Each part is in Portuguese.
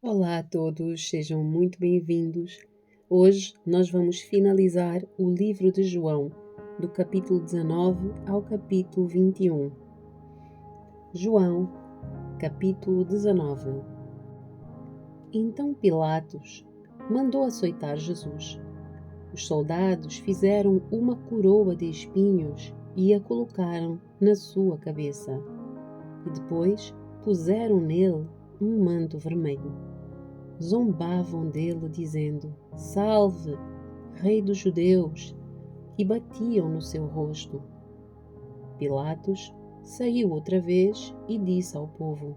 Olá a todos, sejam muito bem-vindos. Hoje nós vamos finalizar o livro de João, do capítulo 19 ao capítulo 21. João, capítulo 19. Então Pilatos mandou açoitar Jesus. Os soldados fizeram uma coroa de espinhos e a colocaram na sua cabeça. E depois puseram nele um manto vermelho. Zombavam dele, dizendo: Salve, Rei dos Judeus! E batiam no seu rosto. Pilatos saiu outra vez e disse ao povo: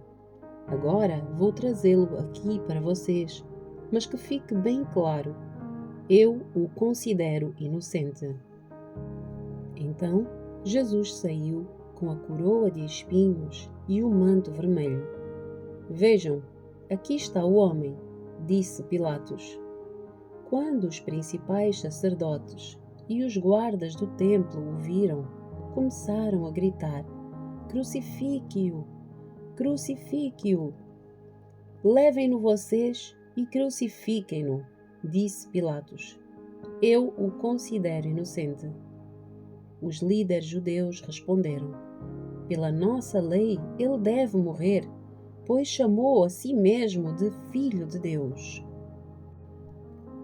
Agora vou trazê-lo aqui para vocês, mas que fique bem claro, eu o considero inocente. Então Jesus saiu com a coroa de espinhos e o manto vermelho. Vejam, aqui está o homem, disse Pilatos. Quando os principais sacerdotes e os guardas do templo o viram, começaram a gritar: Crucifique-o! Crucifique-o! Levem-no vocês e crucifiquem-no, disse Pilatos. Eu o considero inocente. Os líderes judeus responderam: Pela nossa lei, ele deve morrer, pois chamou a si mesmo de Filho de Deus.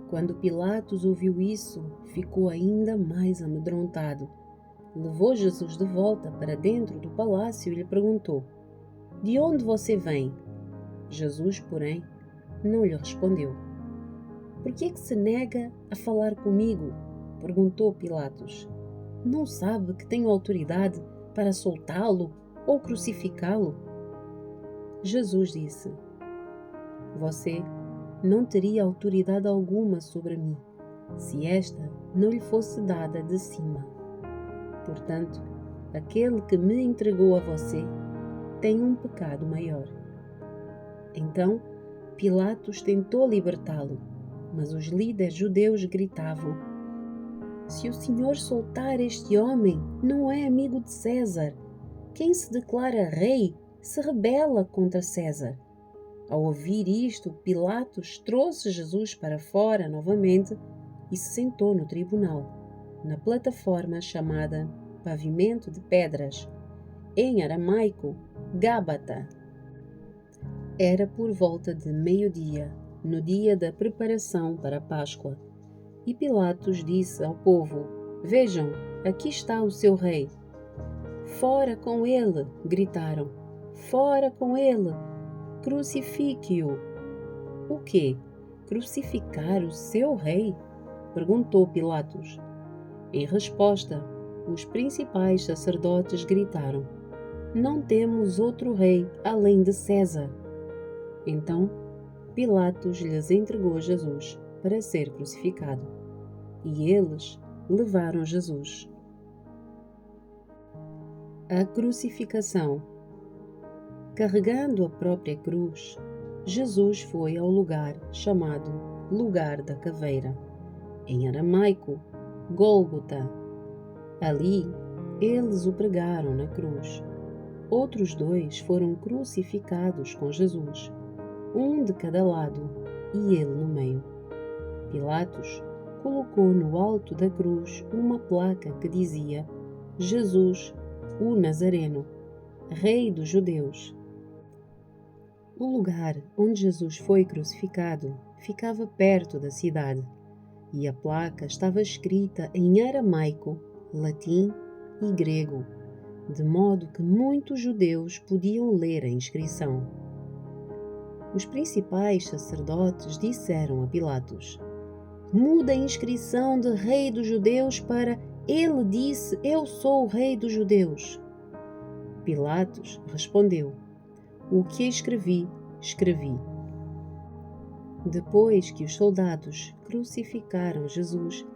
Quando Pilatos ouviu isso, ficou ainda mais amedrontado. Levou Jesus de volta para dentro do palácio e lhe perguntou: De onde você vem? Jesus, porém, não lhe respondeu. Por que é que se nega a falar comigo? Perguntou Pilatos. Não sabe que tenho autoridade para soltá-lo ou crucificá-lo? Jesus disse: Você não teria autoridade alguma sobre mim, se esta não lhe fosse dada de cima. Portanto, aquele que me entregou a você tem um pecado maior. Então, Pilatos tentou libertá-lo, mas os líderes judeus gritavam: Se o Senhor soltar este homem, não é amigo de César. Quem se declara rei se rebela contra César. Ao ouvir isto, Pilatos trouxe Jesus para fora novamente e se sentou no tribunal, na plataforma chamada Pavimento de Pedras, em aramaico, Gábata. Era por volta de meio-dia, no dia da preparação para a Páscoa. E Pilatos disse ao povo: Vejam, aqui está o seu rei. Fora com ele! Gritaram. Fora com ele! Crucifique-o! O quê? Crucificar o seu rei? Perguntou Pilatos. Em resposta, os principais sacerdotes gritaram: Não temos outro rei além de César. Então, Pilatos lhes entregou Jesus para ser crucificado. E eles levaram Jesus. A crucificação. Carregando a própria cruz, Jesus foi ao lugar chamado Lugar da Caveira, em aramaico, Gólgota. Ali, eles o pregaram na cruz. Outros dois foram crucificados com Jesus, um de cada lado e ele no meio. Pilatos colocou no alto da cruz uma placa que dizia: Jesus, o Nazareno, Rei dos Judeus. O lugar onde Jesus foi crucificado ficava perto da cidade, e a placa estava escrita em aramaico, latim e grego, de modo que muitos judeus podiam ler a inscrição. Os principais sacerdotes disseram a Pilatos: Muda a inscrição de Rei dos Judeus para Ele disse: Eu sou o Rei dos Judeus. Pilatos respondeu: O que escrevi, escrevi. Depois que os soldados crucificaram Jesus,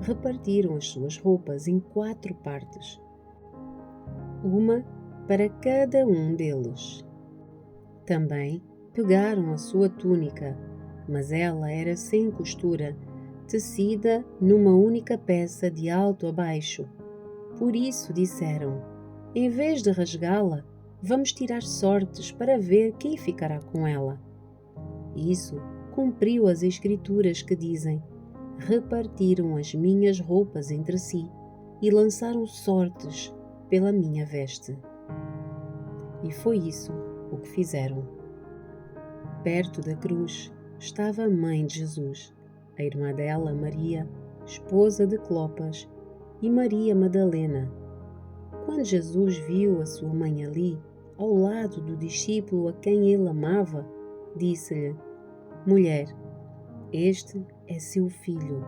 repartiram as suas roupas em 4 partes, uma para cada um deles. Também pegaram a sua túnica, mas ela era sem costura, tecida numa única peça de alto a baixo. Por isso disseram: Em vez de rasgá-la, vamos tirar sortes para ver quem ficará com ela. Isso cumpriu as Escrituras que dizem: repartiram as minhas roupas entre si e lançaram sortes pela minha veste. E foi isso o que fizeram. Perto da cruz estava a mãe de Jesus, a irmã dela, Maria, esposa de Clopas, e Maria Madalena. Quando Jesus viu a sua mãe ali, ao lado do discípulo a quem ele amava, disse-lhe: mulher, este é seu filho.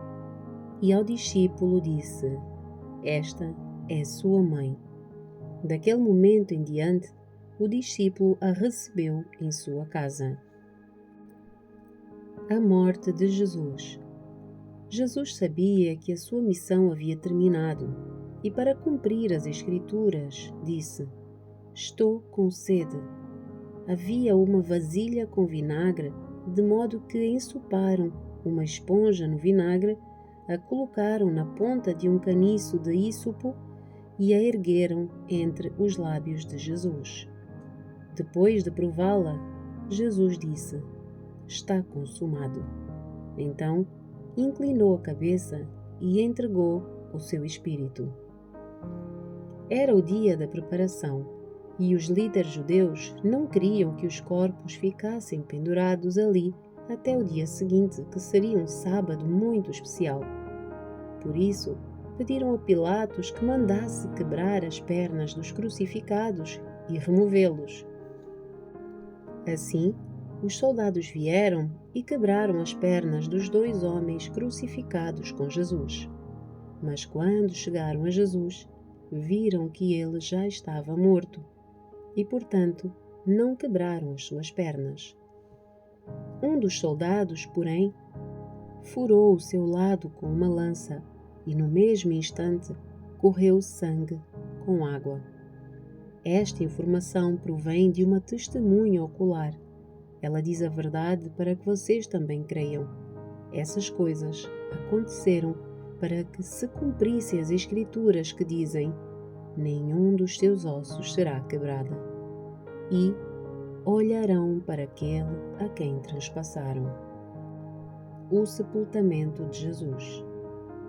E ao discípulo disse: esta é sua mãe. Daquele momento em diante, o discípulo a recebeu em sua casa. A morte de Jesus. Jesus sabia que a sua missão havia terminado e, para cumprir as Escrituras, disse: estou com sede. Havia uma vasilha com vinagre, de modo que ensoparam uma esponja no vinagre, a colocaram na ponta de um caniço de ísopo e a ergueram entre os lábios de Jesus. Depois de prová-la, Jesus disse: está consumado. Então, inclinou a cabeça e entregou o seu espírito. Era o dia da preparação e os líderes judeus não queriam que os corpos ficassem pendurados ali até o dia seguinte, que seria um sábado muito especial. Por isso, pediram a Pilatos que mandasse quebrar as pernas dos crucificados e removê-los. Assim, os soldados vieram e quebraram as pernas dos 2 homens crucificados com Jesus. Mas quando chegaram a Jesus, viram que ele já estava morto e, portanto, não quebraram as suas pernas. Um dos soldados, porém, furou o seu lado com uma lança e, no mesmo instante, correu sangue com água. Esta informação provém de uma testemunha ocular. Ela diz a verdade para que vocês também creiam. Essas coisas aconteceram para que se cumprissem as Escrituras que dizem: nenhum dos seus ossos será quebrado. E olharão para aquele a quem transpassaram. O sepultamento de Jesus.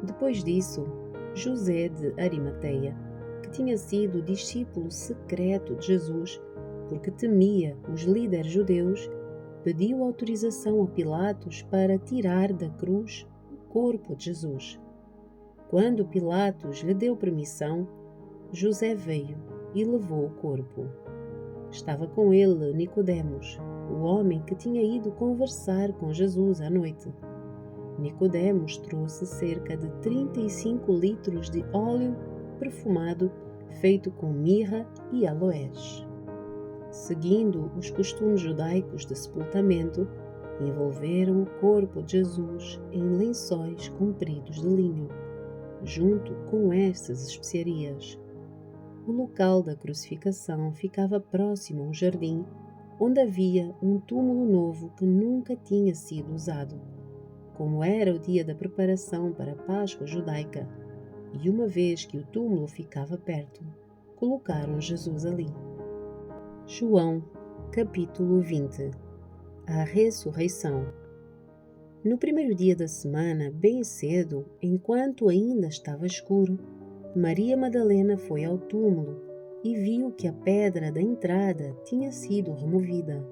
Depois disso, José de Arimateia, que tinha sido discípulo secreto de Jesus, porque temia os líderes judeus, pediu autorização a Pilatos para tirar da cruz o corpo de Jesus. Quando Pilatos lhe deu permissão, José veio e levou o corpo. Estava com ele Nicodemos, o homem que tinha ido conversar com Jesus à noite. Nicodemos trouxe cerca de 35 litros de óleo perfumado feito com mirra e aloés. Seguindo os costumes judaicos de sepultamento, envolveram o corpo de Jesus em lençóis compridos de linho, junto com estas especiarias. O local da crucificação ficava próximo a um jardim, onde havia um túmulo novo que nunca tinha sido usado. Como era o dia da preparação para a Páscoa judaica, e uma vez que o túmulo ficava perto, colocaram Jesus ali. João, capítulo 20. A ressurreição. No primeiro dia da semana, bem cedo, enquanto ainda estava escuro, Maria Madalena foi ao túmulo e viu que a pedra da entrada tinha sido removida.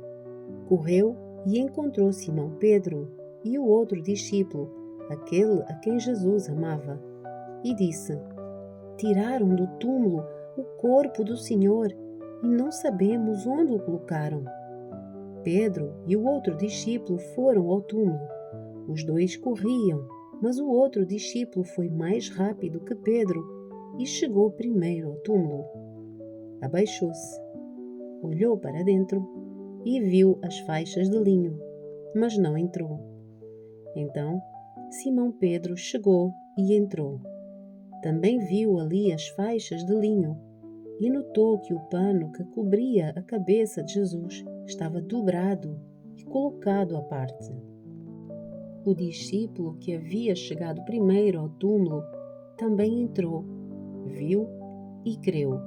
Correu e encontrou Simão Pedro e o outro discípulo, aquele a quem Jesus amava, e disse: tiraram do túmulo o corpo do Senhor e não sabemos onde o colocaram. Pedro e o outro discípulo foram ao túmulo. Os 2 corriam, mas o outro discípulo foi mais rápido que Pedro e chegou primeiro ao túmulo. Abaixou-se, olhou para dentro e viu as faixas de linho, mas não entrou. Então, Simão Pedro chegou e entrou. Também viu ali as faixas de linho e notou que o pano que cobria a cabeça de Jesus estava dobrado e colocado à parte. O discípulo que havia chegado primeiro ao túmulo também entrou, viu e creu,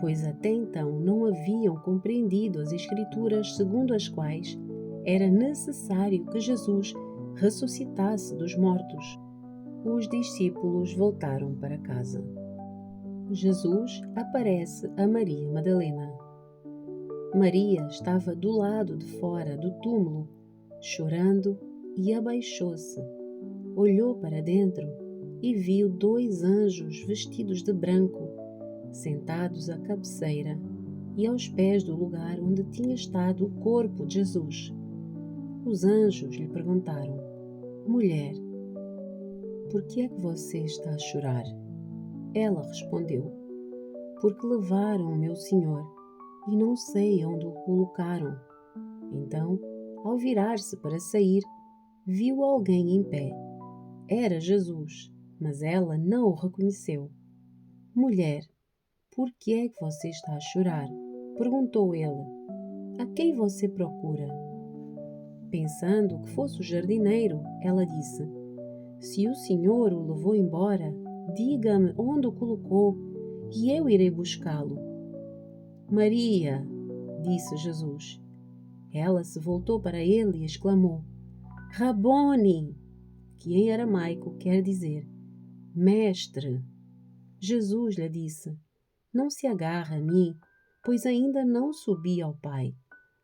pois até então não haviam compreendido as Escrituras segundo as quais era necessário que Jesus ressuscitasse dos mortos. Os discípulos voltaram para casa. Jesus aparece a Maria Madalena. Maria estava do lado de fora do túmulo, chorando, e abaixou-se. Olhou para dentro e viu 2 anjos vestidos de branco, sentados à cabeceira e aos pés do lugar onde tinha estado o corpo de Jesus. Os anjos lhe perguntaram: Mulher, por que é que você está a chorar? Ela respondeu: Porque levaram o meu Senhor e não sei onde o colocaram. Então, ao virar-se para sair, viu alguém em pé. Era Jesus, mas ela não o reconheceu. Mulher, por que é que você está a chorar? Perguntou ele. A quem você procura? Pensando que fosse o jardineiro, ela disse: Se o Senhor o levou embora, diga-me onde o colocou e eu irei buscá-lo. Maria, disse Jesus. Ela se voltou para ele e exclamou: Rabone, que em aramaico quer dizer mestre. Jesus lhe disse: Não se agarre a mim, pois ainda não subi ao Pai,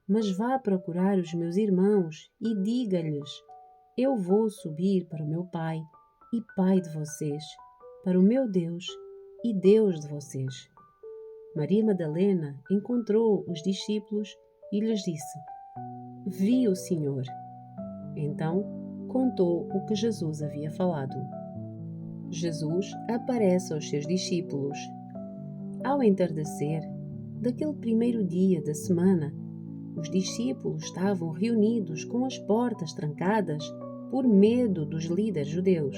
mas vá procurar os meus irmãos e diga-lhes: Eu vou subir para o meu Pai e Pai de vocês, para o meu Deus e Deus de vocês. Maria Madalena encontrou os discípulos e lhes disse: Vi o Senhor. Então contou o que Jesus havia falado. Jesus aparece aos seus discípulos. Ao entardecer daquele primeiro dia da semana, os discípulos estavam reunidos com as portas trancadas por medo dos líderes judeus.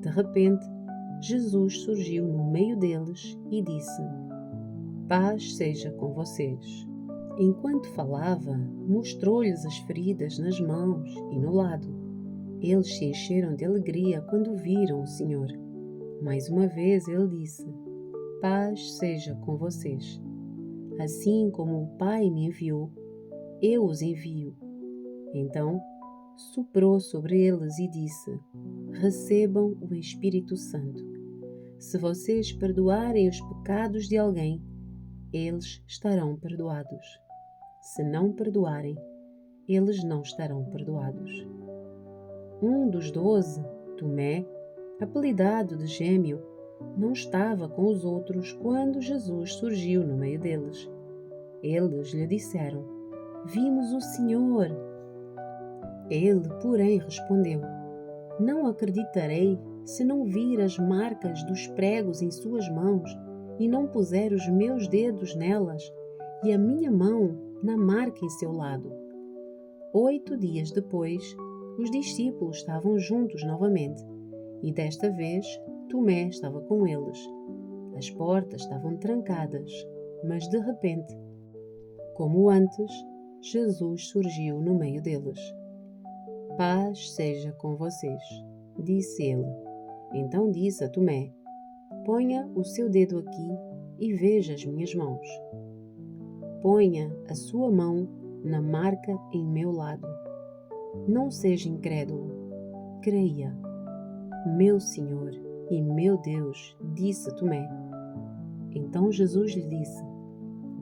De repente, Jesus surgiu no meio deles e disse: Paz seja com vocês. Enquanto falava, mostrou-lhes as feridas nas mãos e no lado. Eles se encheram de alegria quando viram o Senhor. Mais uma vez ele disse: Paz seja com vocês. Assim como o Pai me enviou, eu os envio. Então, soprou sobre eles e disse: Recebam o Espírito Santo. Se vocês perdoarem os pecados de alguém, eles estarão perdoados. Se não perdoarem, eles não estarão perdoados. Um dos 12, Tomé, apelidado de Gêmeo, não estava com os outros quando Jesus surgiu no meio deles. Eles lhe disseram: Vimos o Senhor. Ele, porém, respondeu: Não acreditarei se não vir as marcas dos pregos em suas mãos e não puser os meus dedos nelas e a minha mão na marca em seu lado. 8 dias depois, os discípulos estavam juntos novamente e desta vez Tomé estava com eles. As portas estavam trancadas, mas de repente, como antes, Jesus surgiu no meio deles. Paz seja com vocês, disse ele. Então disse a Tomé: Ponha o seu dedo aqui e veja as minhas mãos. Ponha a sua mão na marca em meu lado. Não seja incrédulo, creia. Meu Senhor e meu Deus, disse Tomé. Então Jesus lhe disse: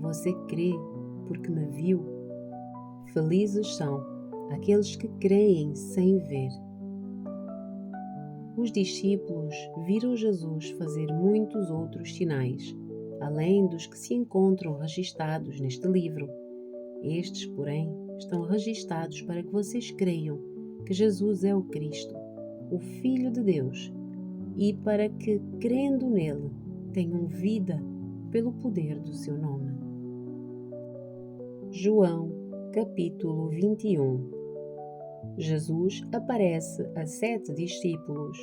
Você crê porque me viu? Felizes são aqueles que creem sem ver. Os discípulos viram Jesus fazer muitos outros sinais, além dos que se encontram registados neste livro. Estes, porém, estão registados para que vocês creiam que Jesus é o Cristo, o Filho de Deus, e para que, crendo nele, tenham vida pelo poder do seu nome. João, capítulo 21. Jesus aparece a 7 discípulos.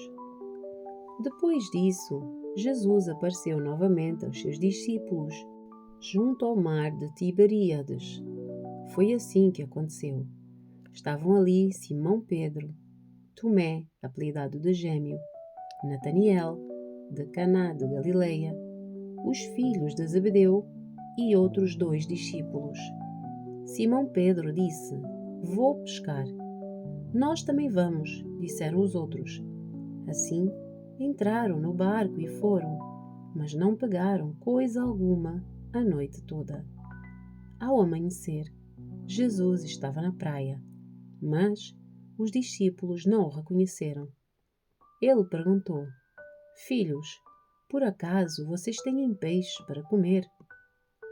Depois disso, Jesus apareceu novamente aos seus discípulos, junto ao mar de Tiberíades. Foi assim que aconteceu. Estavam ali Simão Pedro, Tomé, apelidado de Gêmeo, Nataniel, de Caná de Galileia, os filhos de Zebedeu e outros 2 discípulos. Simão Pedro disse: Vou pescar. Nós também vamos, disseram os outros. Assim, entraram no barco e foram, mas não pegaram coisa alguma a noite toda. Ao amanhecer, Jesus estava na praia, mas os discípulos não o reconheceram. Ele perguntou: Filhos, por acaso vocês têm peixe para comer?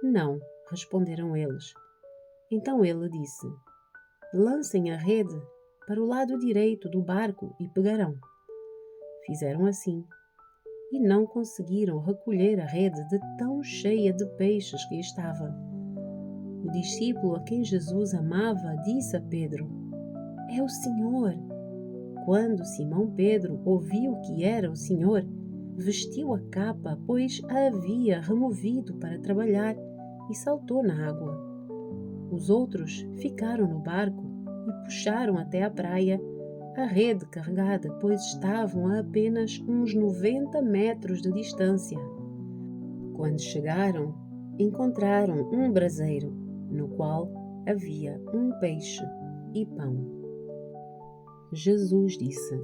Não, responderam eles. Então ele disse: Lancem a rede para o lado direito do barco e pegarão. Fizeram assim e não conseguiram recolher a rede de tão cheia de peixes que estava. O discípulo a quem Jesus amava disse a Pedro: É o Senhor! Quando Simão Pedro ouviu que era o Senhor, vestiu a capa, pois a havia removido para trabalhar, e saltou na água. Os outros ficaram no barco e puxaram até a praia a rede carregada, pois estavam a apenas uns 90 metros de distância. Quando chegaram, encontraram um braseiro, no qual havia um peixe e pão. Jesus disse: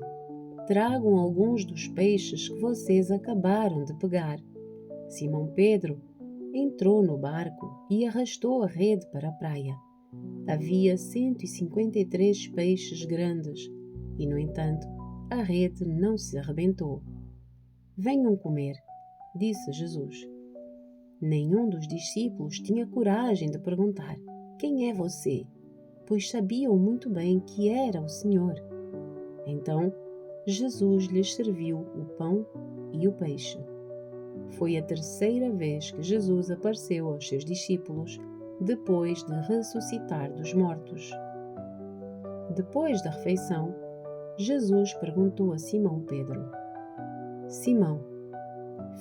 Tragam alguns dos peixes que vocês acabaram de pegar. Simão Pedro entrou no barco e arrastou a rede para a praia. Havia 153 peixes grandes e, no entanto, a rede não se arrebentou. Venham comer, disse Jesus. Nenhum dos discípulos tinha coragem de perguntar: Quem é você? Pois sabiam muito bem que era o Senhor. Então, Jesus lhes serviu o pão e o peixe. Foi a terceira vez que Jesus apareceu aos seus discípulos depois de ressuscitar dos mortos. Depois da refeição, Jesus perguntou a Simão Pedro: Simão,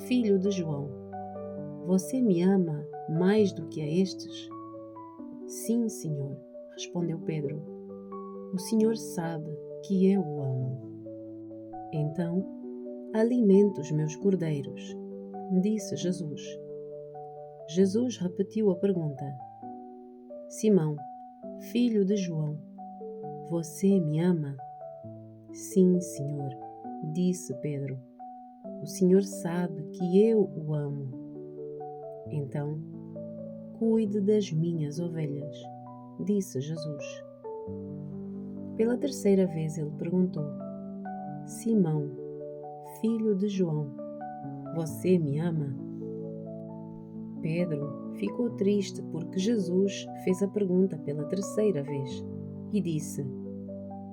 filho de João, você me ama mais do que a estes? Sim, Senhor, respondeu Pedro. O Senhor sabe que eu o amo. Então, alimenta os meus cordeiros, disse Jesus. Jesus repetiu a pergunta: Simão, filho de João, você me ama? Sim, Senhor, disse Pedro. O Senhor sabe que eu o amo. Então, cuide das minhas ovelhas, disse Jesus. Pela terceira vez ele perguntou: Simão, filho de João, você me ama? Pedro ficou triste porque Jesus fez a pergunta pela terceira vez e disse: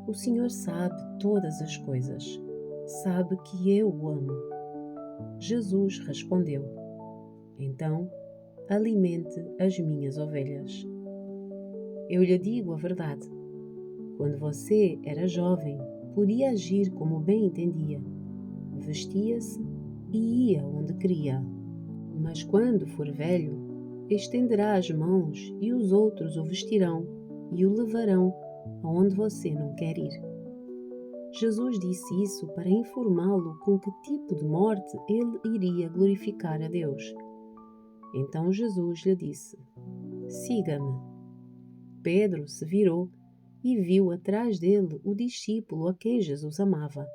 O Senhor sabe todas as coisas, sabe que eu o amo. Jesus respondeu: Então, alimente as minhas ovelhas. Eu lhe digo a verdade. Quando você era jovem, podia agir como bem entendia. Vestia-se e ia onde queria. Mas quando for velho, estenderá as mãos e os outros o vestirão e o levarão aonde você não quer ir. Jesus disse isso para informá-lo com que tipo de morte ele iria glorificar a Deus. Então Jesus lhe disse: Siga-me. Pedro se virou e viu atrás dele o discípulo a quem Jesus amava,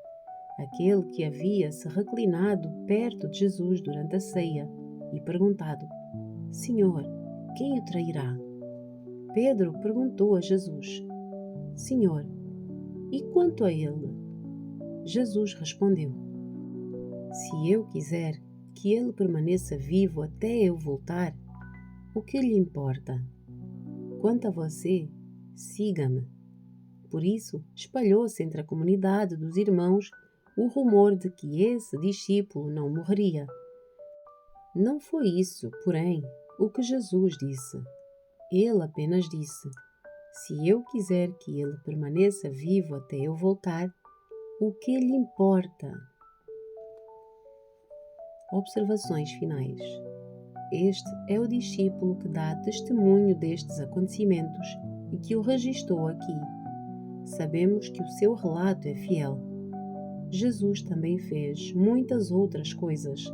aquele que havia se reclinado perto de Jesus durante a ceia e perguntado: Senhor, quem o trairá? Pedro perguntou a Jesus: Senhor, e quanto a ele? Jesus respondeu: Se eu quiser que ele permaneça vivo até eu voltar, o que lhe importa? Quanto a você, siga-me. Por isso, espalhou-se entre a comunidade dos irmãos o rumor de que esse discípulo não morreria. Não foi isso, porém, o que Jesus disse. Ele apenas disse: Se eu quiser que ele permaneça vivo até eu voltar, o que lhe importa? Observações finais. Este é o discípulo que dá testemunho destes acontecimentos e que o registou aqui. Sabemos que o seu relato é fiel. Jesus também fez muitas outras coisas.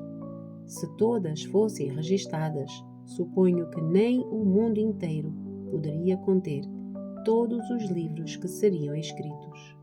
Se todas fossem registadas, suponho que nem o mundo inteiro poderia conter todos os livros que seriam escritos.